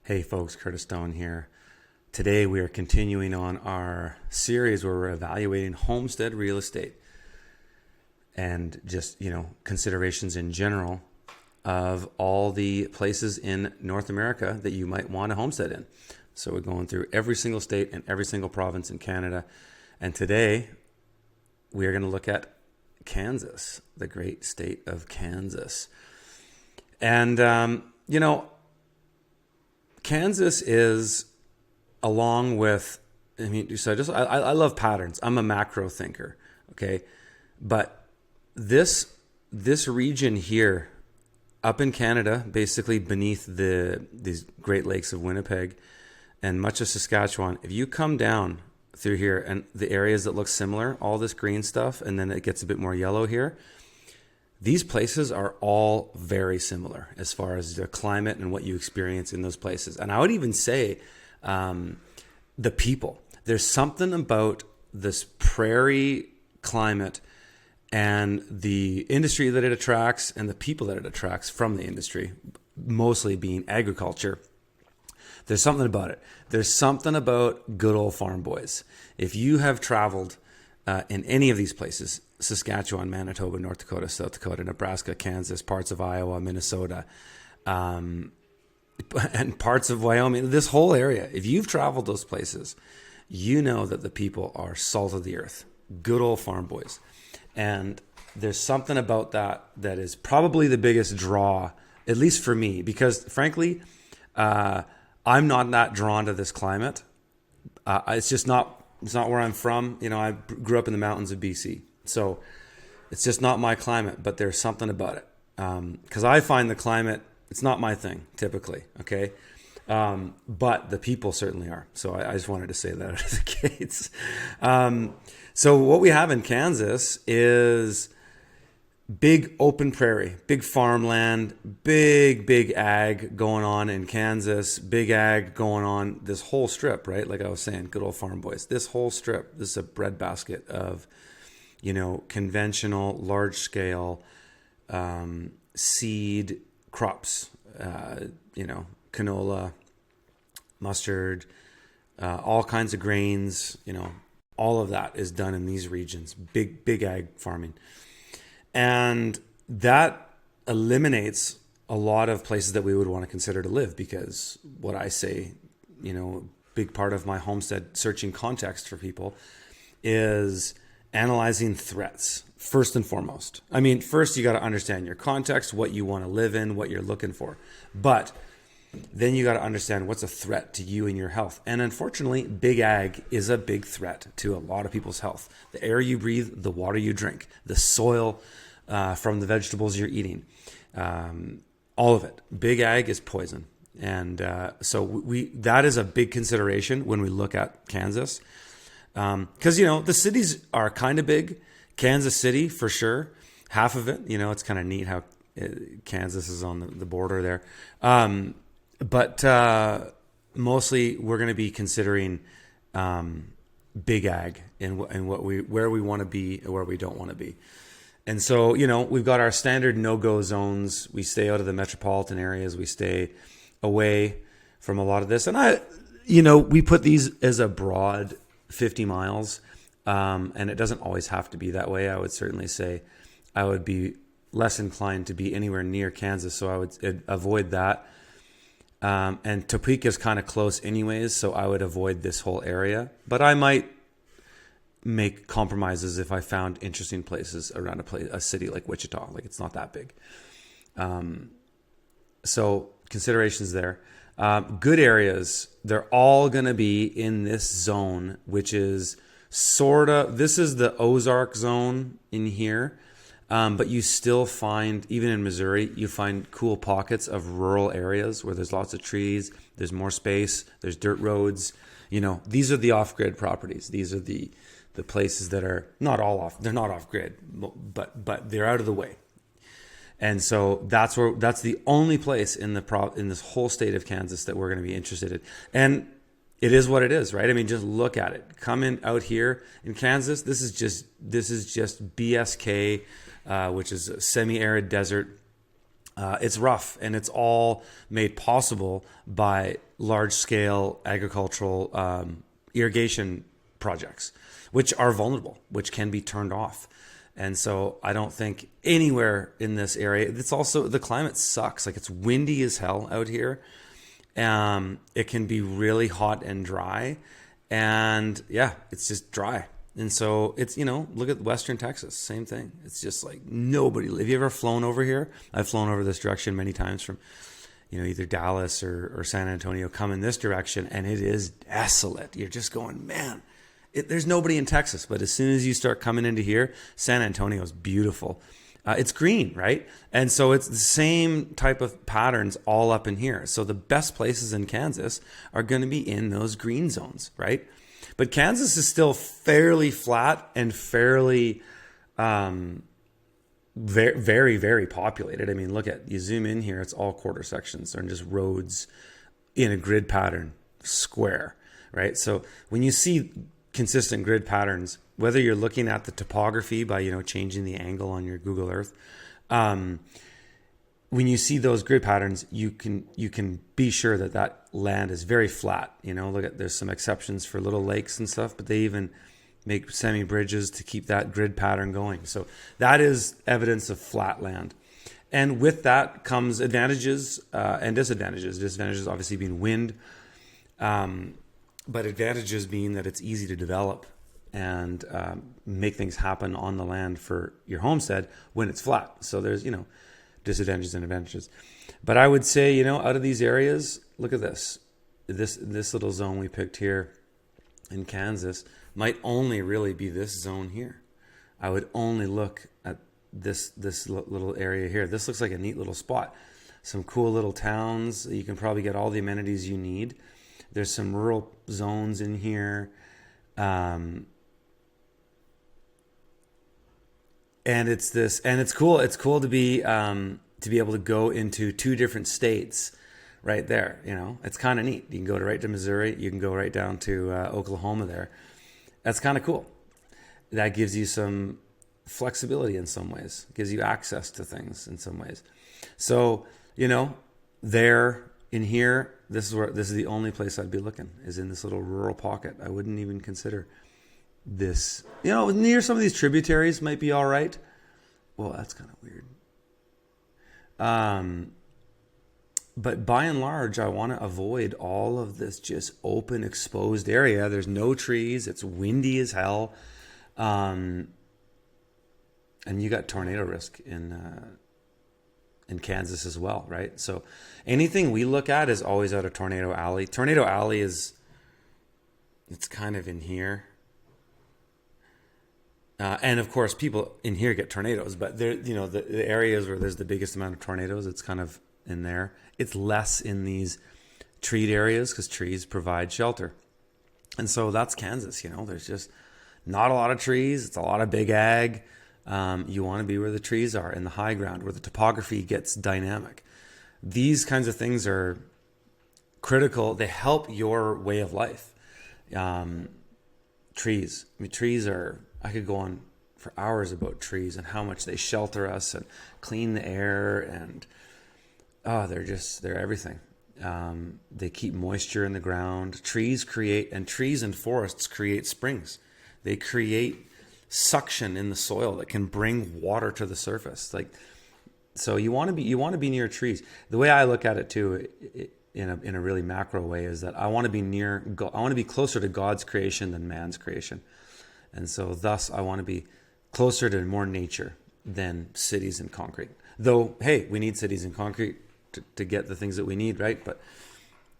Hey folks, Curtis Stone here. Today we are continuing on our series where we're evaluating homestead real estate and just, considerations in general of all the places in North America that you might want to homestead in. So we're going through every single state and every single province in Canada. And today we are going to look at Kansas, the great state of Kansas. And, Kansas is, along with, I love patterns. I'm a macro thinker, okay? But this region here, up in Canada, basically beneath these Great Lakes of Winnipeg and much of Saskatchewan, if you come down through here and the areas that look similar, all this green stuff, and then it gets a bit more yellow here, these places are all very similar as far as the climate and what you experience in those places. And I would even say the people. There's something about this prairie climate and the industry that it attracts and the people that it attracts from the industry, mostly being agriculture. There's something about it. There's something about good old farm boys. If you have traveled in any of these places, Saskatchewan, Manitoba, North Dakota, South Dakota, Nebraska, Kansas, parts of Iowa, Minnesota, and parts of Wyoming, this whole area, if you've traveled those places, you know that the people are salt of the earth, good old farm boys. And there's something about that is probably the biggest draw, at least for me, because frankly, I'm not that drawn to this climate. It's not where I'm from. I grew up in the mountains of BC. So it's just not my climate, but there's something about it. Because I find the climate, it's not my thing typically, okay? But the people certainly are. So I just wanted to say that out of the gates. So what we have in Kansas is big open prairie, big farmland, big ag going on in Kansas, big ag going on this whole strip, right? Like I was saying, good old farm boys. This whole strip, this is a breadbasket of conventional, large scale seed crops, canola, mustard, all kinds of grains, all of that is done in these regions, big ag farming. And that eliminates a lot of places that we would want to consider to live because what I say, big part of my homestead searching context for people is analyzing threats first and foremost. I mean, first you got to understand your context, what you want to live in, what you're looking for. But then you got to understand what's a threat to you and your health. And unfortunately, big ag is a big threat to a lot of people's health. The air you breathe, the water you drink, the soil from the vegetables you're eating, all of it. Big ag is poison. And so that is a big consideration when we look at Kansas. Because, the cities are kind of big. Kansas City, for sure. Half of it, it's kind of neat how Kansas is on the border there. But mostly we're going to be considering big ag and where we want to be and where we don't want to be. And so, we've got our standard no-go zones. We stay out of the metropolitan areas. We stay away from a lot of this. And we put these as a broad 50 miles. And it doesn't always have to be that way. I would certainly say I would be less inclined to be anywhere near Kansas. So I would avoid that. And Topeka is kind of close anyways. So I would avoid this whole area, but I might make compromises if I found interesting places around a city like Wichita. Like it's not that big. So considerations there. Good areas, they're all going to be in this zone, which is this is the Ozark zone in here. But you still find, even in Missouri, you find cool pockets of rural areas where there's lots of trees, there's more space, there's dirt roads. These are the off-grid properties. These are the places that are not all off. They're not off-grid, but they're out of the way. And so that's the only place in this whole state of Kansas that we're going to be interested in. And it is what it is, right? I mean, just look at it. Come in out here in Kansas. This is just BSK, which is a semi-arid desert. It's rough, and it's all made possible by large-scale agricultural irrigation projects, which are vulnerable, which can be turned off. And so I don't think anywhere in this area, it's also, the climate sucks. Like, it's windy as hell out here. It can be really hot and dry. And yeah, it's just dry. And so it's, look at Western Texas, same thing. It's just like nobody. Have you ever flown over here? I've flown over this direction many times from, either Dallas or San Antonio, come in this direction, and it is desolate. You're just going, man, there's nobody in Texas. But as soon as you start coming into here, San Antonio is beautiful. It's green, right? And so it's the same type of patterns all up in here. So the best places in Kansas are going to be in those green zones, right? But Kansas is still fairly flat and fairly very, very, very populated. I mean, you zoom in here, it's all quarter sections. They're just roads in a grid pattern, square, right? So when you see consistent grid patterns, whether you're looking at the topography by, changing the angle on your Google Earth, when you see those grid patterns, you can be sure that land is very flat. There's some exceptions for little lakes and stuff, but they even make semi-bridges to keep that grid pattern going. So that is evidence of flat land. And with that comes advantages and disadvantages. Disadvantages obviously being wind, but advantages being that it's easy to develop and make things happen on the land for your homestead when it's flat. So there's, disadvantages and advantages. But I would say, out of these areas, look at this. This little zone we picked here in Kansas might only really be this zone here. I would only look at this little area here. This looks like a neat little spot. Some cool little towns. You can probably get all the amenities you need. There's some rural zones in here. And it's cool. It's cool to be able to go into two different states right there. It's kind of neat. You can go right to Missouri. You can go right down to Oklahoma there. That's kind of cool. That gives you some flexibility in some ways. Gives you access to things in some ways. So, there in here, this is the only place I'd be looking, is in this little rural pocket. I wouldn't even consider this, near some of these tributaries might be all right. Well, that's kind of weird. But by and large, I want to avoid all of this just open, exposed area. There's no trees. It's windy as hell. And you got tornado risk in Kansas as well, right? So anything we look at is always out of Tornado Alley. Tornado Alley it's kind of in here. And of course, people in here get tornadoes, but there, the areas where there's the biggest amount of tornadoes, it's kind of in there. It's less in these treed areas because trees provide shelter. And so that's Kansas, there's just not a lot of trees. It's a lot of big ag. You want to be where the trees are, in the high ground, where the topography gets dynamic. These kinds of things are critical. They help your way of life. Trees. I could go on for hours about trees and how much they shelter us and clean the air, and they're everything. They keep moisture in the ground. Trees and forests create springs. They create suction in the soil that can bring water to the surface. So you want to be near trees. The way I look at it too, in a really macro way, is that I want to be closer to God's creation than man's creation. And so thus I want to be closer to more nature than cities and concrete. Though, hey, we need cities and concrete to get the things that we need, right? But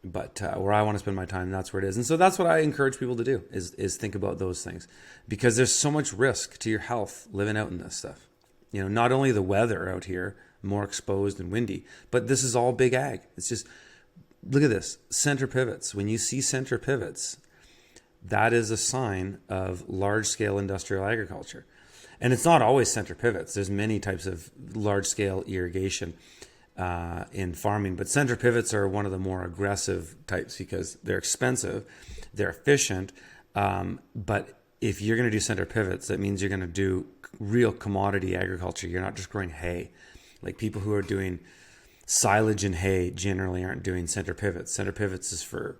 where I want to spend my time, that's where it is. And so that's what I encourage people to do, is think about those things, because there's so much risk to your health living out in this stuff. Not only the weather out here, more exposed and windy, but this is all big ag. It's just, look at this, center pivots. When you see center pivots, that is a sign of large-scale industrial agriculture. And it's not always center pivots. There's many types of large-scale irrigation in farming, but center pivots are one of the more aggressive types because they're expensive, they're efficient, but if you're going to do center pivots, that means you're going to do real commodity agriculture. You're not just growing hay. Like people who are doing silage and hay generally aren't doing center pivots. Center pivots is for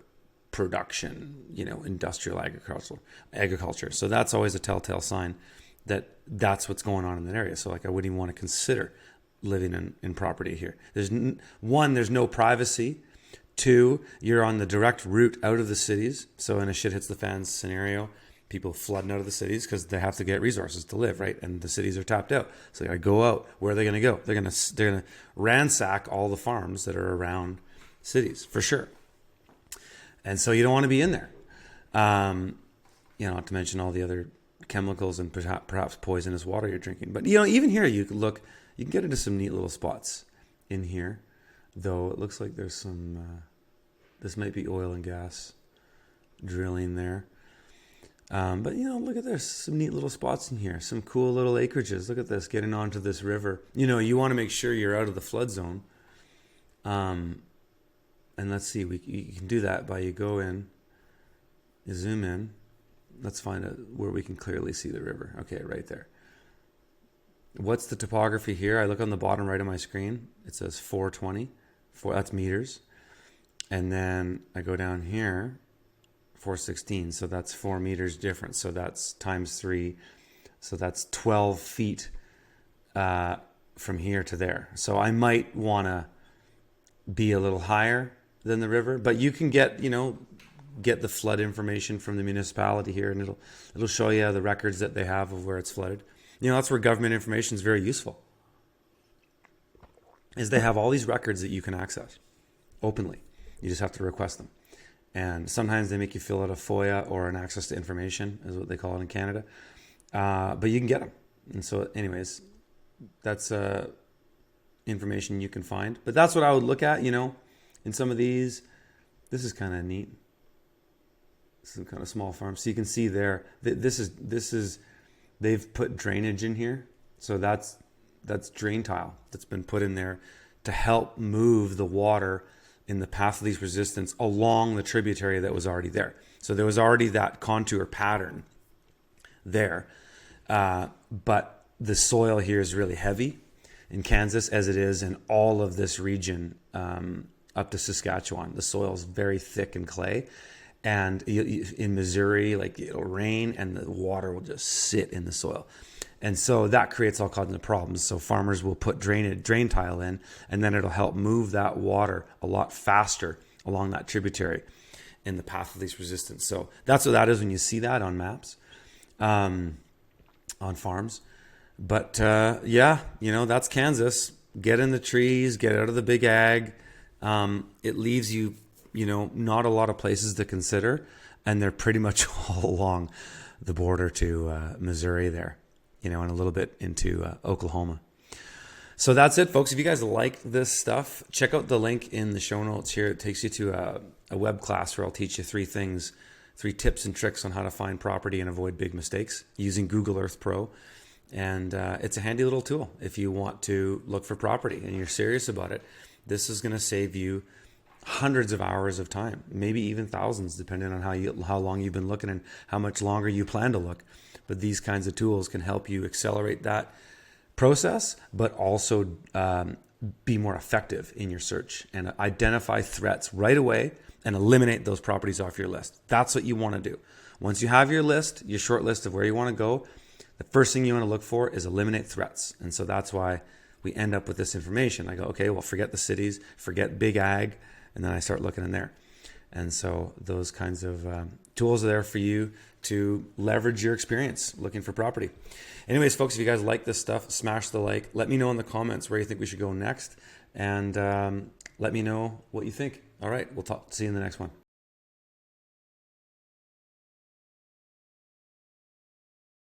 production, industrial agriculture. So that's always a telltale sign that that's what's going on in that area. So like I wouldn't even want to consider living in property here. There's no privacy. 2, you're on the direct route out of the cities. So in a shit hits the fans scenario, people flooding out of the cities because they have to get resources to live, right? And the cities are tapped out. So they got to go out. Where are they going to go? They're going to ransack all the farms that are around cities for sure. And so you don't want to be in there. Not to mention all the other chemicals and perhaps poisonous water you're drinking. But even here you can get into some neat little spots in here. Though it looks like there's some, this might be oil and gas drilling there. But look at this, some neat little spots in here, some cool little acreages. Look at this, getting onto this river. You want to make sure you're out of the flood zone. And let's see, you can do that by you go in, you zoom in. Let's find out where we can clearly see the river. Okay, right there. What's the topography here? I look on the bottom right of my screen. It says 420. That's meters. And then I go down here, 416. So that's 4 meters difference. So that's times 3. So that's 12 feet from here to there. So I might want to be a little higher than the river. But you can get the flood information from the municipality here. And it'll show you the records that they have of where it's flooded. That's where government information is very useful, is they have all these records that you can access openly. You just have to request them. And sometimes they make you fill out a FOIA, or an access to information is what they call it in Canada. But you can get them. And so anyways, that's information you can find. But that's what I would look at, in some of these. This is kind of neat. Some kind of small farm. So you can see there, this is they've put drainage in here. So that's drain tile that's been put in there to help move the water in the path of least resistance along the tributary that was already there. So there was already that contour pattern there. But the soil here is really heavy in Kansas, as it is in all of this region up to Saskatchewan. The soil is very thick and clay. And in Missouri, it'll rain and the water will just sit in the soil. And so that creates all kinds of problems. So farmers will put drain tile in, and then it'll help move that water a lot faster along that tributary in the path of least resistance. So that's what that is when you see that on maps, on farms. But that's Kansas. Get in the trees, get out of the big ag. It leaves you, not a lot of places to consider, and they're pretty much all along the border to Missouri there, and a little bit into Oklahoma. So that's it, folks. If you guys like this stuff, check out the link in the show notes here. It takes you to a web class where I'll teach you 3 tips and tricks on how to find property and avoid big mistakes using Google Earth Pro. And it's a handy little tool if you want to look for property and you're serious about it. This is going to save you hundreds of hours of time, maybe even thousands, depending on how long you've been looking and how much longer you plan to look. But these kinds of tools can help you accelerate that process, but also be more effective in your search and identify threats right away and eliminate those properties off your list. That's what you want to do. Once you have your list, your short list of where you want to go, the first thing you want to look for is eliminate threats. And so that's why we end up with this information. I go, okay, well, forget the cities, forget big ag, and then I start looking in there. And so those kinds of tools are there for you to leverage your experience looking for property. Anyways, folks, if you guys like this stuff, smash the like. Let me know in the comments where you think we should go next, and let me know what you think. All right, see you in the next one.